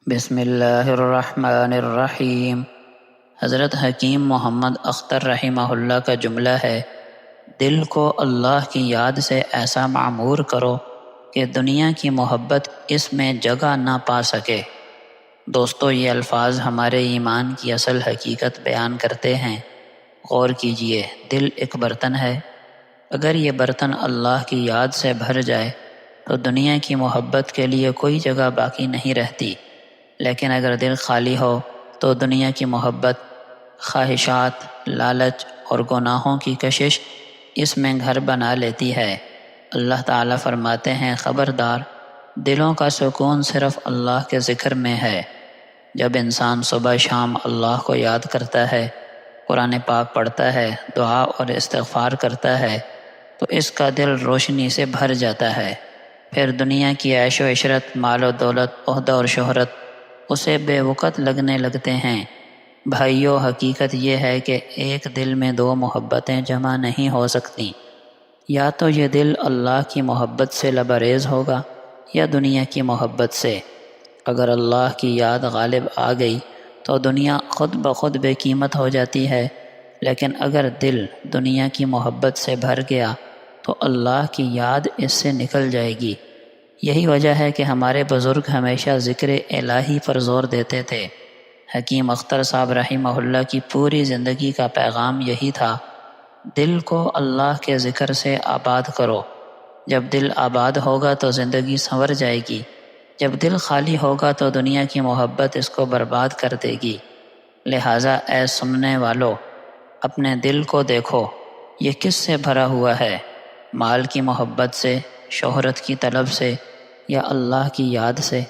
بسم اللہ الرحمن الرحیم۔ حضرت حکیم محمد اختر رحمہ اللہ کا جملہ ہے، دل کو اللہ کی یاد سے ایسا معمور کرو کہ دنیا کی محبت اس میں جگہ نہ پا سکے۔ دوستو، یہ الفاظ ہمارے ایمان کی اصل حقیقت بیان کرتے ہیں۔ غور کیجئے، دل ایک برتن ہے۔ اگر یہ برتن اللہ کی یاد سے بھر جائے تو دنیا کی محبت کے لیے کوئی جگہ باقی نہیں رہتی، لیکن اگر دل خالی ہو تو دنیا کی محبت، خواہشات، لالچ اور گناہوں کی کشش اس میں گھر بنا لیتی ہے۔ اللہ تعالیٰ فرماتے ہیں، خبردار، دلوں کا سکون صرف اللہ کے ذکر میں ہے۔ جب انسان صبح شام اللہ کو یاد کرتا ہے، قرآن پاک پڑھتا ہے، دعا اور استغفار کرتا ہے، تو اس کا دل روشنی سے بھر جاتا ہے۔ پھر دنیا کی عیش و عشرت، مال و دولت، عہدہ اور شہرت اسے بے وقت لگنے لگتے ہیں۔ بھائیو، حقیقت یہ ہے کہ ایک دل میں دو محبتیں جمع نہیں ہو سکتی۔ یا تو یہ دل اللہ کی محبت سے لبریز ہوگا یا دنیا کی محبت سے۔ اگر اللہ کی یاد غالب آ گئی تو دنیا خود بخود بے قیمت ہو جاتی ہے، لیکن اگر دل دنیا کی محبت سے بھر گیا تو اللہ کی یاد اس سے نکل جائے گی۔ یہی وجہ ہے کہ ہمارے بزرگ ہمیشہ ذکر الہی پر زور دیتے تھے۔ حکیم اختر صاحب رحمہ اللہ کی پوری زندگی کا پیغام یہی تھا، دل کو اللہ کے ذکر سے آباد کرو۔ جب دل آباد ہوگا تو زندگی سنور جائے گی، جب دل خالی ہوگا تو دنیا کی محبت اس کو برباد کر دے گی۔ لہٰذا اے سننے والو، اپنے دل کو دیکھو، یہ کس سے بھرا ہوا ہے؟ مال کی محبت سے، شہرت کی طلب سے، یا اللہ کی یاد سے؟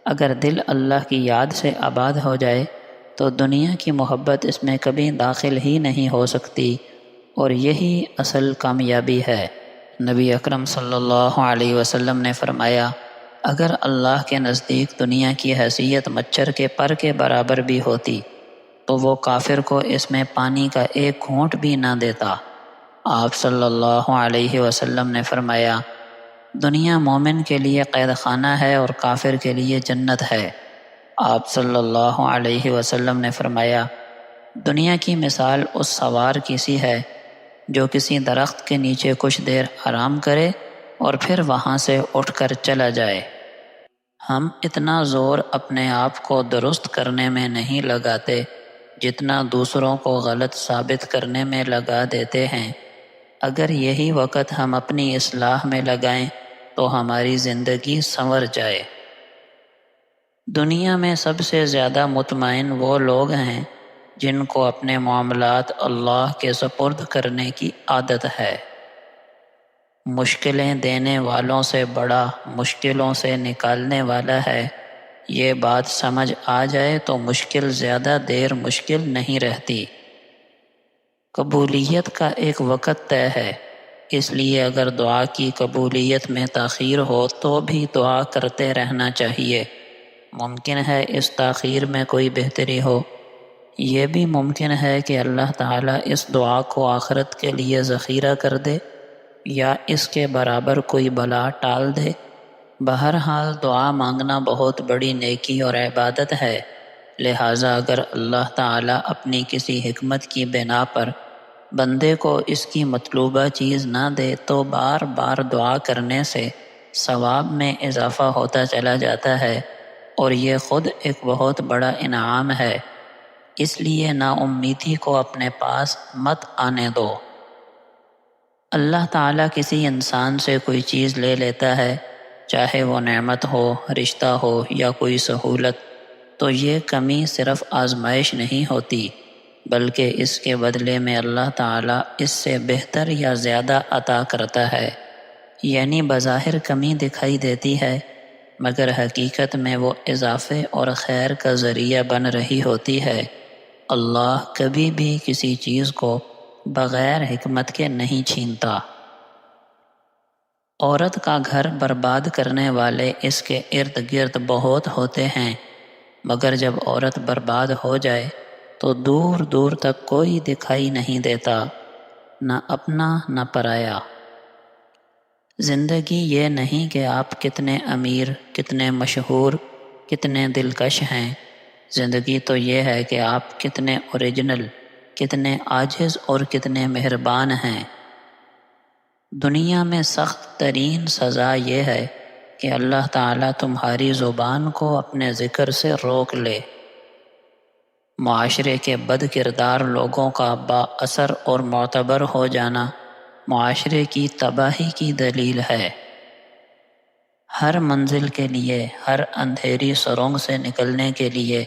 اگر دل اللہ کی یاد سے آباد ہو جائے تو دنیا کی محبت اس میں کبھی داخل ہی نہیں ہو سکتی، اور یہی اصل کامیابی ہے۔ نبی اکرم صلی اللہ علیہ وسلم نے فرمایا، اگر اللہ کے نزدیک دنیا کی حیثیت مچھر کے پر کے برابر بھی ہوتی تو وہ کافر کو اس میں پانی کا ایک گھونٹ بھی نہ دیتا۔ آپ صلی اللہ علیہ وسلم نے فرمایا، دنیا مومن کے لیے قید خانہ ہے اور کافر کے لیے جنت ہے۔ آپ صلی اللہ علیہ وسلم نے فرمایا، دنیا کی مثال اس سوار کی سی ہے جو کسی درخت کے نیچے کچھ دیر آرام کرے اور پھر وہاں سے اٹھ کر چلا جائے۔ ہم اتنا زور اپنے آپ کو درست کرنے میں نہیں لگاتے جتنا دوسروں کو غلط ثابت کرنے میں لگا دیتے ہیں۔ اگر یہی وقت ہم اپنی اصلاح میں لگائیں تو ہماری زندگی سنور جائے۔ دنیا میں سب سے زیادہ مطمئن وہ لوگ ہیں جن کو اپنے معاملات اللہ کے سپرد کرنے کی عادت ہے۔ مشکلیں دینے والوں سے بڑا مشکلوں سے نکالنے والا ہے۔ یہ بات سمجھ آ جائے تو مشکل زیادہ دیر مشکل نہیں رہتی۔ قبولیت کا ایک وقت طے ہے، اس لیے اگر دعا کی قبولیت میں تاخیر ہو تو بھی دعا کرتے رہنا چاہیے۔ ممکن ہے اس تاخیر میں کوئی بہتری ہو، یہ بھی ممکن ہے کہ اللہ تعالیٰ اس دعا کو آخرت کے لیے ذخیرہ کر دے یا اس کے برابر کوئی بلا ٹال دے۔ بہرحال دعا مانگنا بہت بڑی نیکی اور عبادت ہے، لہٰذا اگر اللہ تعالیٰ اپنی کسی حکمت کی بنا پر بندے کو اس کی مطلوبہ چیز نہ دے تو بار بار دعا کرنے سے ثواب میں اضافہ ہوتا چلا جاتا ہے، اور یہ خود ایک بہت بڑا انعام ہے۔ اس لیے نا امیدی کو اپنے پاس مت آنے دو۔ اللہ تعالیٰ کسی انسان سے کوئی چیز لے لیتا ہے، چاہے وہ نعمت ہو، رشتہ ہو یا کوئی سہولت، تو یہ کمی صرف آزمائش نہیں ہوتی، بلکہ اس کے بدلے میں اللہ تعالیٰ اس سے بہتر یا زیادہ عطا کرتا ہے۔ یعنی بظاہر کمی دکھائی دیتی ہے، مگر حقیقت میں وہ اضافے اور خیر کا ذریعہ بن رہی ہوتی ہے۔ اللہ کبھی بھی کسی چیز کو بغیر حکمت کے نہیں چھینتا۔ عورت کا گھر برباد کرنے والے اس کے ارد گرد بہت ہوتے ہیں، مگر جب عورت برباد ہو جائے تو دور دور تک کوئی دکھائی نہیں دیتا، نہ اپنا نہ پرایا۔ زندگی یہ نہیں کہ آپ کتنے امیر، کتنے مشہور، کتنے دلکش ہیں۔ زندگی تو یہ ہے کہ آپ کتنے اوریجنل، کتنے عاجز اور کتنے مہربان ہیں۔ دنیا میں سخت ترین سزا یہ ہے کہ اللہ تعالیٰ تمہاری زبان کو اپنے ذکر سے روک لے۔ معاشرے کے بد کردار لوگوں کا با اثر اور معتبر ہو جانا معاشرے کی تباہی کی دلیل ہے۔ ہر منزل کے لیے، ہر اندھیری سرنگ سے نکلنے کے لیے،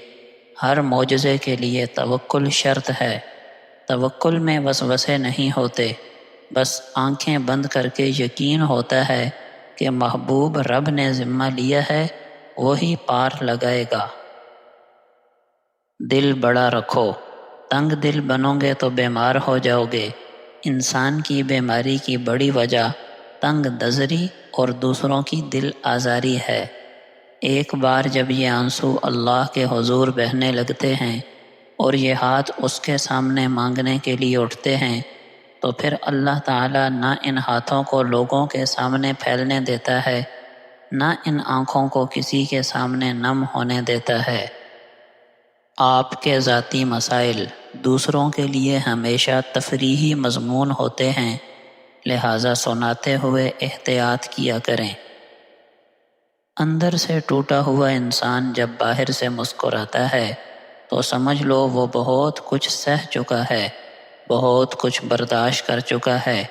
ہر معجزے کے لیے توکل شرط ہے۔ توکل میں وسوسے نہیں ہوتے، بس آنکھیں بند کر کے یقین ہوتا ہے کہ محبوب رب نے ذمہ لیا ہے، وہی پار لگائے گا۔ دل بڑا رکھو، تنگ دل بنو گے تو بیمار ہو جاؤ گے۔ انسان کی بیماری کی بڑی وجہ تنگ نظری اور دوسروں کی دل آزاری ہے۔ ایک بار جب یہ آنسو اللہ کے حضور بہنے لگتے ہیں اور یہ ہاتھ اس کے سامنے مانگنے کے لیے اٹھتے ہیں تو پھر اللہ تعالیٰ نہ ان ہاتھوں کو لوگوں کے سامنے پھیلنے دیتا ہے، نہ ان آنکھوں کو کسی کے سامنے نم ہونے دیتا ہے۔ آپ کے ذاتی مسائل دوسروں کے لیے ہمیشہ تفریحی مضمون ہوتے ہیں، لہٰذا سناتے ہوئے احتیاط کیا کریں۔ اندر سے ٹوٹا ہوا انسان جب باہر سے مسکراتا ہے تو سمجھ لو وہ بہت کچھ سہ چکا ہے، بہت کچھ برداشت کر چکا ہے۔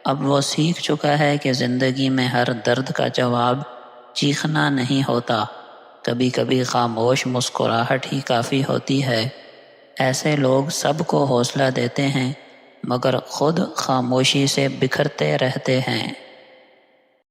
اب وہ سیکھ چکا ہے کہ زندگی میں ہر درد کا جواب چیخنا نہیں ہوتا، کبھی کبھی خاموش مسکراہٹ ہی کافی ہوتی ہے۔ ایسے لوگ سب کو حوصلہ دیتے ہیں مگر خود خاموشی سے بکھرتے رہتے ہیں۔